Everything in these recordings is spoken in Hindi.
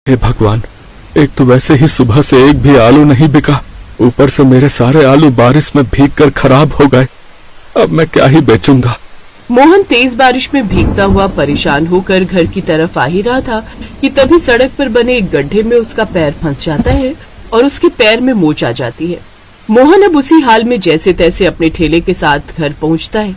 हे भगवान, एक तो वैसे ही सुबह से एक भी आलू नहीं बिका, ऊपर से मेरे सारे आलू बारिश में भीगकर खराब हो गए। अब मैं क्या ही बेचूंगा। मोहन तेज बारिश में भीगता हुआ परेशान होकर घर की तरफ आ ही रहा था कि तभी सड़क पर बने एक गड्ढे में उसका पैर फंस जाता है और उसके पैर में मोच आ जाती है। मोहन अब उसी हाल में जैसे तैसे अपने ठेले के साथ घर पहुंचता है,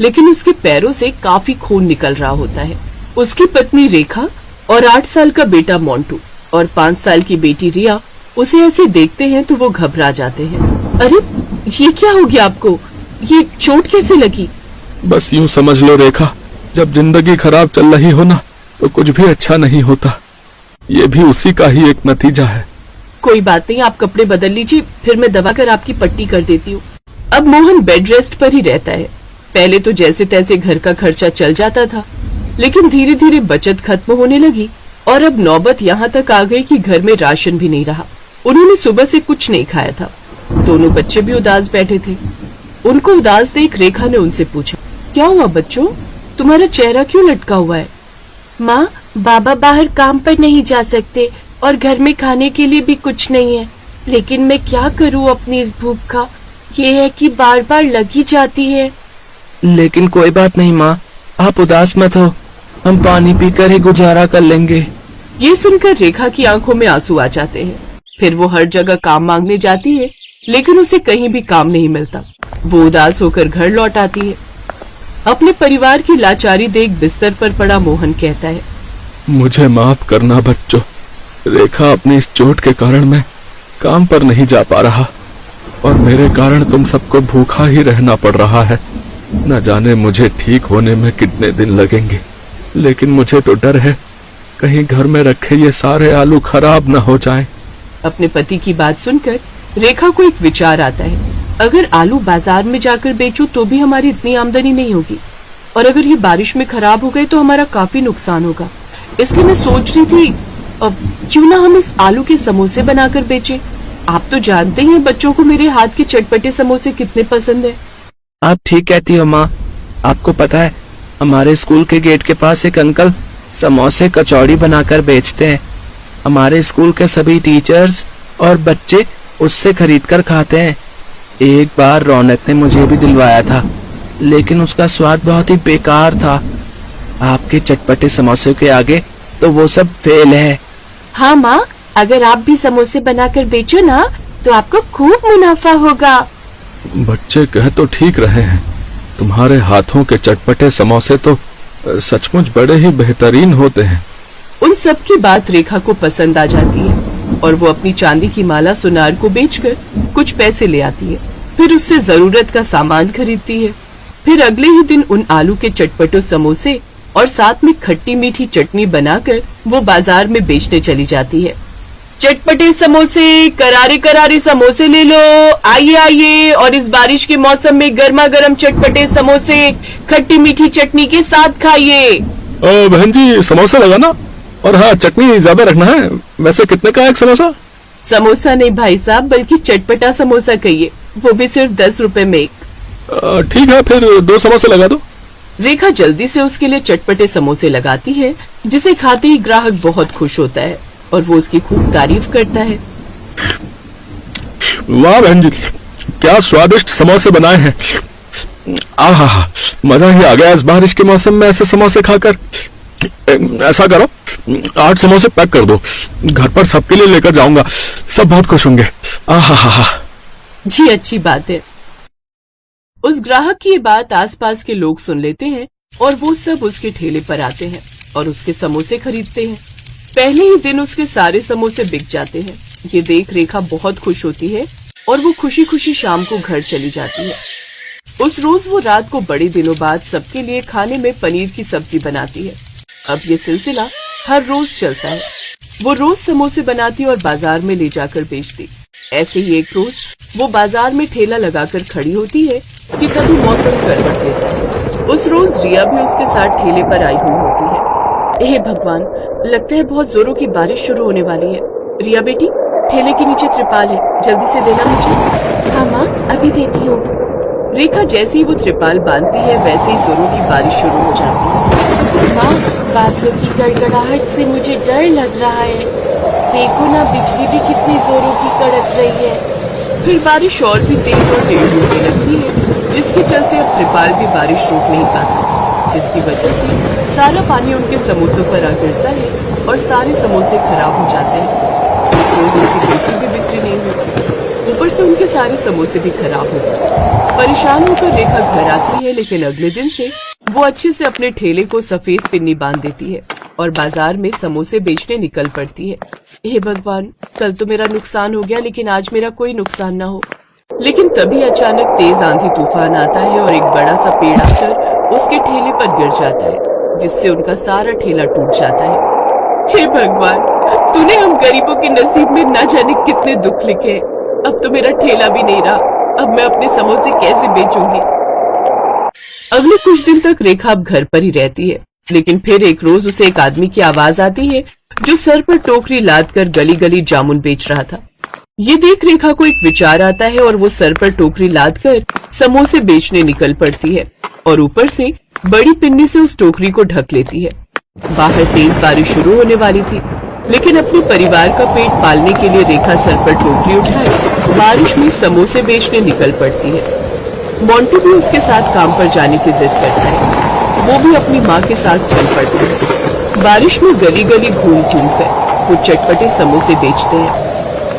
लेकिन उसके पैरों से काफी खून निकल रहा होता है। उसकी पत्नी रेखा और 8 साल का बेटा मोंटू और 5 साल की बेटी रिया उसे ऐसे देखते हैं तो वो घबरा जाते हैं। अरे ये क्या हो गया आपको? ये चोट कैसे लगी? बस यूं समझ लो रेखा, जब जिंदगी खराब चल रही हो ना तो कुछ भी अच्छा नहीं होता। ये भी उसी का ही एक नतीजा है। कोई बात नहीं, आप कपड़े बदल लीजिए, फिर मैं दवा कर आपकी पट्टी कर देती हूँ। अब मोहन बेड रेस्ट पर ही रहता है। पहले तो जैसे तैसे घर का खर्चा चल जाता था, लेकिन धीरे धीरे बचत खत्म होने लगी और अब नौबत यहाँ तक आ गई कि घर में राशन भी नहीं रहा। उन्होंने सुबह से कुछ नहीं खाया था। दोनों बच्चे भी उदास बैठे थे। उनको उदास देख रेखा ने उनसे पूछा, क्या हुआ बच्चों, तुम्हारा चेहरा क्यों लटका हुआ है? माँ, बाबा बाहर काम पर नहीं जा सकते और घर में खाने के लिए भी कुछ नहीं है, लेकिन मैं क्या करूँ अपनी इस भूख का, ये है कि बार बार लगी जाती है। लेकिन कोई बात नहीं माँ, आप उदास मत हो, हम पानी पीकर ही गुजारा कर लेंगे। ये सुनकर रेखा की आंखों में आंसू आ जाते हैं। फिर वो हर जगह काम मांगने जाती है, लेकिन उसे कहीं भी काम नहीं मिलता। वो उदास होकर घर लौट आती है। अपने परिवार की लाचारी देख बिस्तर पर पड़ा मोहन कहता है, मुझे माफ करना बच्चों, रेखा अपनी इस चोट के कारण मैं काम पर नहीं जा पा रहा और मेरे कारण तुम सबको भूखा ही रहना पड़ रहा है। न जाने मुझे ठीक होने में कितने दिन लगेंगे, लेकिन मुझे तो डर है कहीं घर में रखे ये सारे आलू खराब न हो जाएं। अपने पति की बात सुनकर रेखा को एक विचार आता है, अगर आलू बाजार में जाकर बेचूं तो भी हमारी इतनी आमदनी नहीं होगी, और अगर ये बारिश में खराब हो गए तो हमारा काफी नुकसान होगा। इसलिए मैं सोच रही थी, अब क्यों ना हम इस आलू के समोसे बनाकर बेचें। आप तो जानते ही हैं बच्चों को मेरे हाथ के चटपटे समोसे कितने पसंद है। आप ठीक कहती हो माँ। आपको पता है, हमारे स्कूल के गेट के पास एक अंकल समोसे कचौड़ी बनाकर बेचते हैं। हमारे स्कूल के सभी टीचर्स और बच्चे उससे खरीदकर खाते हैं। एक बार रौनक ने मुझे भी दिलवाया था, लेकिन उसका स्वाद बहुत ही बेकार था। आपके चटपटे समोसे के आगे तो वो सब फेल है। हाँ माँ, अगर आप भी समोसे बनाकर बेचो ना तो आपको खूब मुनाफा होगा। बच्चे कह तो ठीक रहे हैं, तुम्हारे हाथों के चटपटे समोसे तो सचमुच बड़े ही बेहतरीन होते हैं। उन सब की बात रेखा को पसंद आ जाती है और वो अपनी चांदी की माला सुनार को बेचकर कुछ पैसे ले आती है। फिर उससे जरूरत का सामान खरीदती है। फिर अगले ही दिन उन आलू के चटपटो समोसे और साथ में खट्टी मीठी चटनी बनाकर वो बाजार में बेचने चली जाती है। चटपटे समोसे, करारे करारे समोसे ले लो, आइए आइए, और इस बारिश के मौसम में गर्मा गर्म चटपटे समोसे खट्टी मीठी चटनी के साथ खाइए। बहन जी, समोसा लगाना, और हाँ चटनी ज्यादा रखना है। वैसे कितने का है एक समोसा? समोसा नहीं भाई साहब, बल्कि चटपटा समोसा कहिए, वो भी सिर्फ 10 रुपए में एक। ठीक है, फिर 2 समोसे लगा दो। रेखा जल्दी से उसके लिए चटपटे समोसे लगाती है, जिसे खाते ही ग्राहक बहुत खुश होता है और वो उसकी खूब तारीफ करता है। वाह बहन जी, क्या स्वादिष्ट समोसे बनाए हैं। आहा, मजा ही आ गया इस बारिश के मौसम में ऐसे समोसे खाकर। ऐसा करो, 8 समोसे पैक कर दो, घर पर सबके लिए लेकर जाऊंगा, सब बहुत खुश होंगे। आहा। जी अच्छी बात है। उस ग्राहक की ये बात आसपास के लोग सुन लेते हैं और वो सब उसके ठेले पर आते हैं और उसके समोसे खरीदते हैं। पहले ही दिन उसके सारे समोसे बिक जाते हैं। ये देख रेखा बहुत खुश होती है और वो खुशी खुशी शाम को घर चली जाती है। उस रोज वो रात को बड़े दिनों बाद सबके लिए खाने में पनीर की सब्जी बनाती है। अब ये सिलसिला हर रोज चलता है। वो रोज समोसे बनाती और बाजार में ले जाकर बेचती। ऐसे ही एक रोज वो बाजार में ठेला लगाकर खड़ी होती है कि तभी मौसम करवट लेता है। उस रोज रिया भी उसके साथ ठेले पर आई हुई होती है। हे भगवान, लगता है बहुत जोरों की बारिश शुरू होने वाली है। रिया बेटी, ठेले के नीचे त्रिपाल है, जल्दी से देना मुझे। हाँ माँ, अभी देती हूँ। रेखा जैसे ही वो त्रिपाल बांधती है वैसे ही जोरों की बारिश शुरू हो जाती है। माँ, बादलों की गड़गड़ाहट से मुझे डर लग रहा है। देखो ना, बिजली भी कितनी जोरों की कड़क रही है। फिर बारिश और भी तेज और तेज होने लगती है, जिसके चलते अब त्रिपाल भी बारिश रोक नहीं पाता, जिसकी वजह से सारा पानी उनके समोसों पर आ गिरता है और सारे समोसे खराब हो जाते हैं। उस रोज उनकी बिल्कुल भी बिक्री नहीं होती, ऊपर से उनके सारे समोसे भी खराब हो गए। परेशान होकर रेखा घर आती है, लेकिन अगले दिन से वो अच्छे से अपने ठेले को सफेद पिन्नी बांध देती है और बाजार में समोसे बेचने निकल पड़ती है। हे भगवान, कल तो मेरा नुकसान हो गया, लेकिन आज मेरा कोई नुकसान ना हो। लेकिन तभी अचानक तेज आंधी तूफान आता है और एक बड़ा सा पेड़ आकर उसके ठेले पर गिर जाता है, जिससे उनका सारा ठेला टूट जाता है। हे भगवान, तूने हम गरीबों के नसीब में न जाने कितने दुख लिखे। अब तो मेरा ठेला भी नहीं रहा, अब मैं अपने समोसे कैसे बेचूंगी। अगले कुछ दिन तक रेखा अब घर पर ही रहती है, लेकिन फिर एक रोज उसे एक आदमी की आवाज आती है जो सर पर टोकरी लाद कर गली गली जामुन बेच रहा था। ये देख रेखा को एक विचार आता है और वो सर पर टोकरी लाद कर समोसे बेचने निकल पड़ती है और ऊपर से बड़ी पिन्नी से उस टोकरी को ढक लेती है। बाहर तेज बारिश शुरू होने वाली थी, लेकिन अपने परिवार का पेट पालने के लिए रेखा सर पर टोकरी उठाए बारिश में समोसे बेचने निकल पड़ती है। मोंटू भी उसके साथ काम पर जाने की जिद करता है, वो भी अपनी माँ के साथ चल पड़ता है। बारिश में गली गली घूम घूम कर वो चटपटे समोसे बेचते हैं।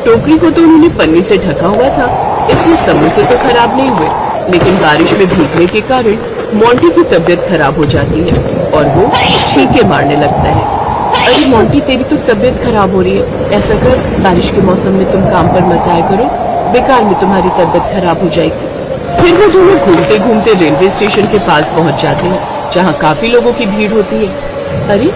टोकरी को तो उन्होंने पन्नी से ढका हुआ था, इसलिए समोसे तो खराब नहीं हुए, लेकिन बारिश में भीगने के कारण मोंटी की तबीयत खराब हो जाती है और वो छींके मारने लगता है। अरे मोंटी, तेरी तो तबीयत खराब हो रही है, ऐसा कर, बारिश के मौसम में तुम काम पर मत आया करो, बेकार में तुम्हारी तबीयत खराब हो जाएगी। फिर वो दोनों घूमते घूमते रेलवे स्टेशन के पास पहुंच जाते हैं, जहाँ काफी लोगों की भीड़ होती है। अरे,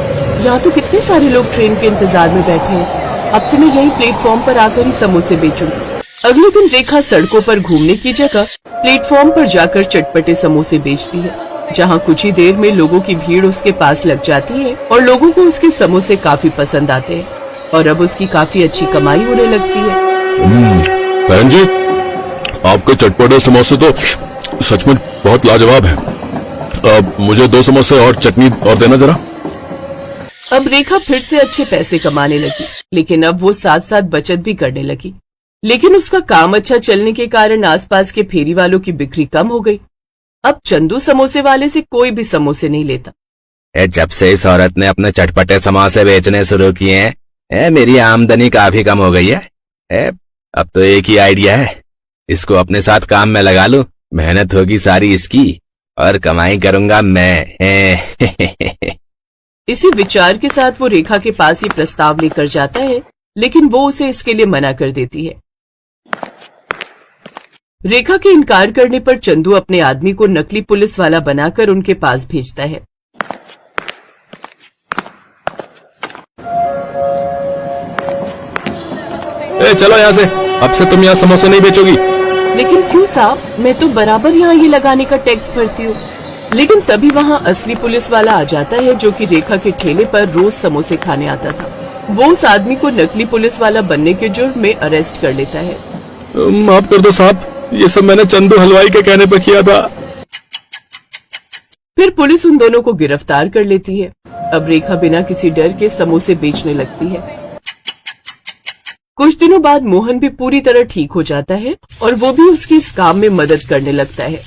यहाँ तो कितने सारे लोग ट्रेन के इंतजार में बैठे हैं, अब से मैं यही प्लेटफॉर्म पर आकर ही समोसे बेचूंगी। अगले दिन रेखा सड़कों पर घूमने की जगह प्लेटफॉर्म पर जाकर चटपटे समोसे बेचती है, जहाँ कुछ ही देर में लोगों की भीड़ उसके पास लग जाती है और लोगों को उसके समोसे काफी पसंद आते हैं और अब उसकी काफी अच्छी कमाई होने लगती है। बहन जी, आपके चटपटे समोसे तो सचमुच बहुत लाजवाब है। अब मुझे 2 समोसे और चटनी और देना जरा। अब रेखा फिर से अच्छे पैसे कमाने लगी, लेकिन अब वो साथ साथ बचत भी करने लगी। लेकिन उसका काम अच्छा चलने के कारण आसपास के फेरी वालों की बिक्री कम हो गई। अब चंदू समोसे वाले से कोई भी समोसे नहीं लेता। जब से इस औरत ने अपने चटपटे समोसे बेचने शुरू किए हैं, मेरी आमदनी काफी कम हो गई है। अब तो एक ही आइडिया है, इसको अपने साथ काम में लगा लूं, मेहनत होगी सारी इसकी और कमाई करूंगा मैं। इसी विचार के साथ वो रेखा के पास ही प्रस्ताव लेकर जाता है, लेकिन वो उसे इसके लिए मना कर देती है। रेखा के इनकार करने पर चंदू अपने आदमी को नकली पुलिस वाला बनाकर उनके पास भेजता है। चलो यहाँ से, अब से तुम यहाँ समोसे नहीं बेचोगी। लेकिन क्यों साहब, मैं तो बराबर यहाँ ये लगाने का टैक्स भरती हूँ। लेकिन तभी वहाँ असली पुलिस वाला आ जाता है, जो कि रेखा के ठेले पर रोज समोसे खाने आता था। वो उस आदमी को नकली पुलिस वाला बनने के जुर्म में अरेस्ट कर लेता है। माफ कर दो साहब, ये सब मैंने चंदू हलवाई के कहने पर किया था। फिर पुलिस उन दोनों को गिरफ्तार कर लेती है। अब रेखा बिना किसी डर के समोसे बेचने लगती है। कुछ दिनों बाद मोहन भी पूरी तरह ठीक हो जाता है और वो भी उसकी इस काम में मदद करने लगता है।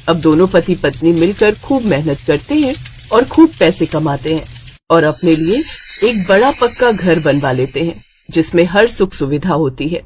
अब दोनों पति पत्नी मिलकर खूब मेहनत करते हैं और खूब पैसे कमाते हैं और अपने लिए एक बड़ा पक्का घर बनवा लेते हैं, जिसमें हर सुख सुविधा होती है।